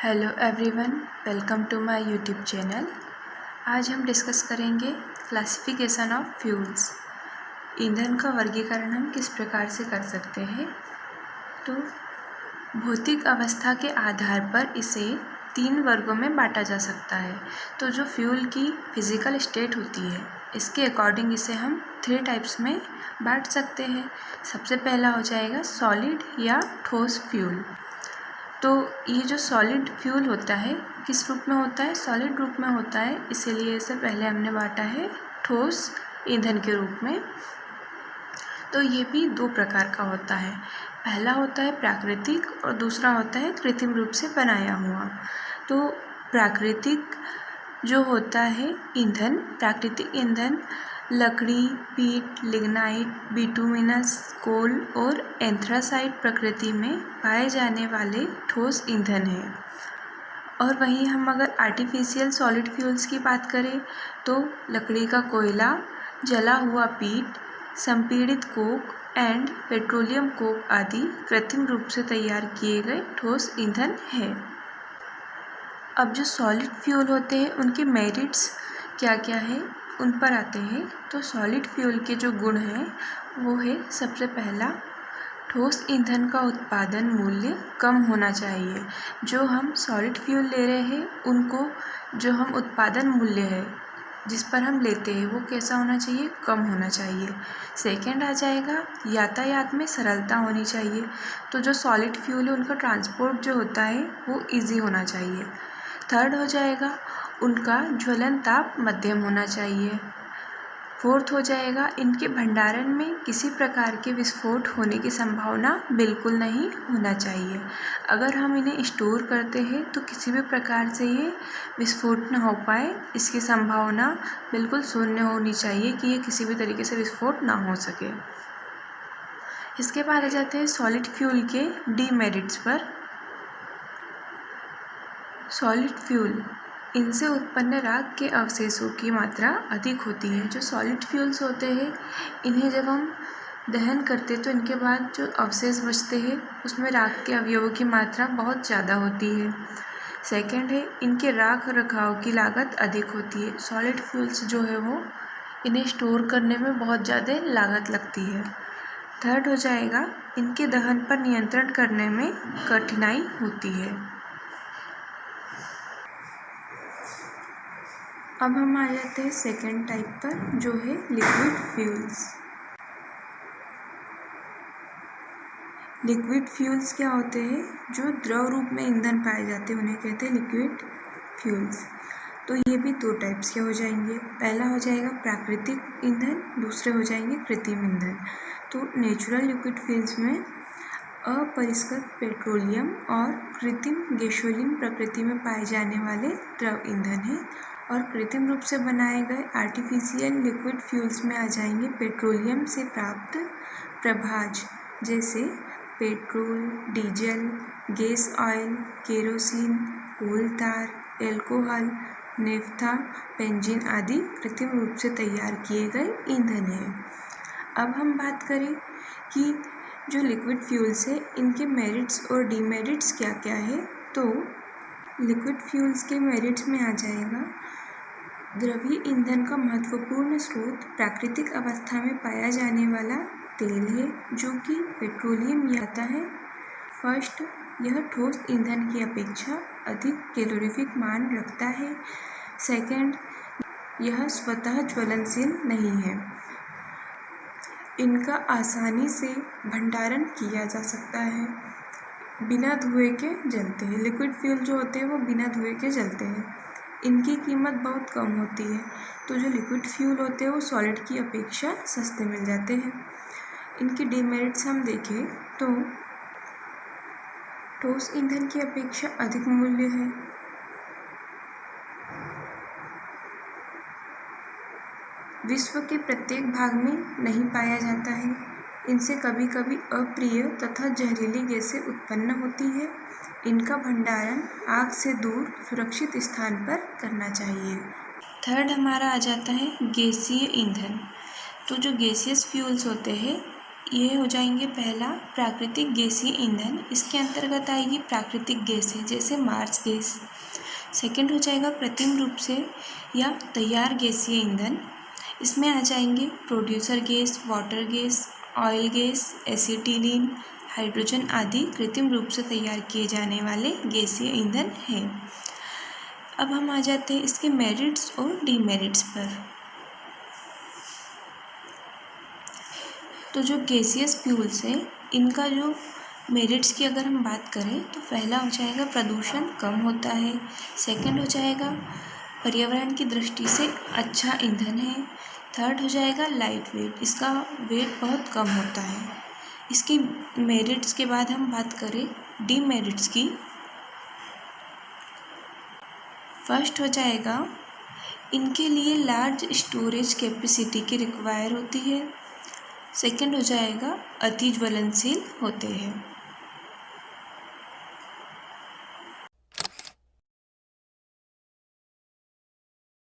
Hello everyone, welcome to my YouTube channel. आज हम discuss करेंगे क्लासिफिकेशन ऑफ फ्यूल्स। ईंधन का वर्गीकरण हम किस प्रकार से कर सकते हैं। तो भौतिक अवस्था के आधार पर इसे 3 वर्गों में बांटा जा सकता है। तो जो फ्यूल की फिजिकल स्टेट होती है, इसके अकॉर्डिंग इसे हम 3 टाइप्स में बांट सकते हैं। सबसे पहला हो जाएगा सॉलिड या ठोस फ्यूल। तो ये जो सॉलिड फ्यूल होता है किस रूप में होता है, सॉलिड रूप में होता है, इसीलिए इसे पहले हमने बांटा है ठोस ईंधन के रूप में। तो ये भी 2 प्रकार का होता है। पहला होता है प्राकृतिक और दूसरा होता है कृत्रिम रूप से बनाया हुआ। तो प्राकृतिक जो होता है ईंधन, प्राकृतिक ईंधन लकड़ी, पीट, लिग्नाइट, बिटुमिनस, कोल और एंथ्रासाइट प्रकृति में पाए जाने वाले ठोस ईंधन है। और वहीं हम अगर आर्टिफिशियल सॉलिड फ्यूल्स की बात करें तो लकड़ी का कोयला, जला हुआ पीट, संपीड़ित कोक एंड पेट्रोलियम कोक आदि कृत्रिम रूप से तैयार किए गए ठोस ईंधन है। अब जो सॉलिड फ्यूल होते हैं उनके मेरिट्स क्या क्या है उन पर आते हैं। तो सॉलिड फ्यूल के जो गुण हैं वो है, सबसे पहला ठोस ईंधन का उत्पादन मूल्य कम होना चाहिए। जो हम सॉलिड फ्यूल ले रहे हैं उनको जो हम उत्पादन मूल्य है जिस पर हम लेते हैं वो कैसा होना चाहिए, कम होना चाहिए। सेकंड आ जाएगा यातायात में सरलता होनी चाहिए। तो जो सॉलिड फ्यूल है उनका ट्रांसपोर्ट जो होता है वो इजी होना चाहिए। थर्ड हो जाएगा उनका ज्वलन ताप मध्यम होना चाहिए। फोर्थ हो जाएगा इनके भंडारण में किसी प्रकार के विस्फोट होने की संभावना बिल्कुल नहीं होना चाहिए। अगर हम इन्हें स्टोर करते हैं तो किसी भी प्रकार से ये विस्फोट ना हो पाए, इसकी संभावना बिल्कुल शून्य होनी चाहिए कि ये किसी भी तरीके से विस्फोट ना हो सके। इसके बाद आ जाते हैं सॉलिड फ्यूल के डीमेरिट्स पर। सॉलिड फ्यूल, इनसे उत्पन्न राख के अवशेषों की मात्रा अधिक होती है। जो सॉलिड फ्यूल्स होते हैं इन्हें जब हम दहन करते तो इनके बाद जो अवशेष बचते हैं उसमें राख के अवयवों की मात्रा बहुत ज़्यादा होती है। सेकंड है इनके राख रखाव की लागत अधिक होती है। सॉलिड फ्यूल्स जो है वो इन्हें स्टोर करने में बहुत ज़्यादा लागत लगती है। थर्ड हो जाएगा इनके दहन पर नियंत्रण करने में कठिनाई होती है। अब हम आ जाते हैं सेकेंड टाइप पर जो है लिक्विड फ्यूल्स। लिक्विड फ्यूल्स क्या होते हैं, जो द्रव रूप में ईंधन पाए जाते हैं उन्हें कहते हैं लिक्विड फ्यूल्स। तो ये भी 2 टाइप्स के हो जाएंगे। पहला हो जाएगा प्राकृतिक ईंधन, दूसरे हो जाएंगे कृत्रिम ईंधन। तो नेचुरल लिक्विड फ्यूल्स में अपरिष्कृत पेट्रोलियम और कृत्रिम गैसोलीन प्रकृति में पाए जाने वाले द्रव ईंधन है। और कृत्रिम रूप से बनाए गए आर्टिफिशियल लिक्विड फ्यूल्स में आ जाएंगे पेट्रोलियम से प्राप्त प्रभाज, जैसे petrol, diesel, gas oil, kerosene, coal tar, alcohol, naphtha, benzene आदि कृत्रिम रूप से तैयार किए गए ईंधन हैं। अब हम बात करें कि जो लिक्विड फ्यूल्स है इनके मेरिट्स और डीमेरिट्स क्या क्या है। तो लिक्विड फ्यूल्स के मेरिट्स में आ जाएगा द्रवीय ईंधन का महत्वपूर्ण स्रोत प्राकृतिक अवस्था में पाया जाने वाला तेल है जो कि पेट्रोलियम आता है। फर्स्ट, यह ठोस ईंधन की अपेक्षा अधिक कैलोरीफिक मान रखता है। सेकंड, यह स्वतः ज्वलनशील नहीं है। इनका आसानी से भंडारण किया जा सकता है, बिना धुएं के जलते हैं। लिक्विड फ्यूल जो होते हैं वो बिना धुएं के जलते हैं। इनकी कीमत बहुत कम होती है। तो जो लिक्विड फ्यूल होते हैं वो सॉलिड की अपेक्षा सस्ते मिल जाते हैं। इनकी डीमेरिट्स हम देखें तो ठोस ईंधन की अपेक्षा अधिक मूल्य है। विश्व के प्रत्येक भाग में नहीं पाया जाता है। इनसे कभी कभी अप्रिय तथा जहरीली गैसें उत्पन्न होती है। इनका भंडारण आग से दूर सुरक्षित स्थान पर करना चाहिए। थर्ड हमारा आ जाता है गैसीय ईंधन। तो जो गैसियस फ्यूल्स होते हैं ये हो जाएंगे पहला प्राकृतिक गैसीय ईंधन, इसके अंतर्गत आएगी प्राकृतिक गैसें जैसे मार्स गैस। सेकंड हो जाएगा कृत्रिम रूप से या तैयार गैसीय ईंधन, इसमें आ जाएंगे producer gas, water gas, oil gas, acetylene, hydrogen आदि कृत्रिम रूप से तैयार किए जाने वाले गैसीय ईंधन हैं। अब हम आ जाते हैं इसके मेरिट्स और डीमेरिट्स पर। तो जो गैसियस फ्यूल्स है इनका जो मेरिट्स की अगर हम बात करें तो पहला हो जाएगा प्रदूषण कम होता है। सेकंड हो जाएगा पर्यावरण की दृष्टि से अच्छा ईंधन है। थर्ड हो जाएगा लाइट वेट, इसका वेट बहुत कम होता है। इसकी मेरिट्स के बाद हम बात करें डीमेरिट्स की। फर्स्ट हो जाएगा इनके लिए लार्ज स्टोरेज कैपेसिटी की रिक्वायर होती है। सेकंड हो जाएगा अति ज्वलनशील होते हैं।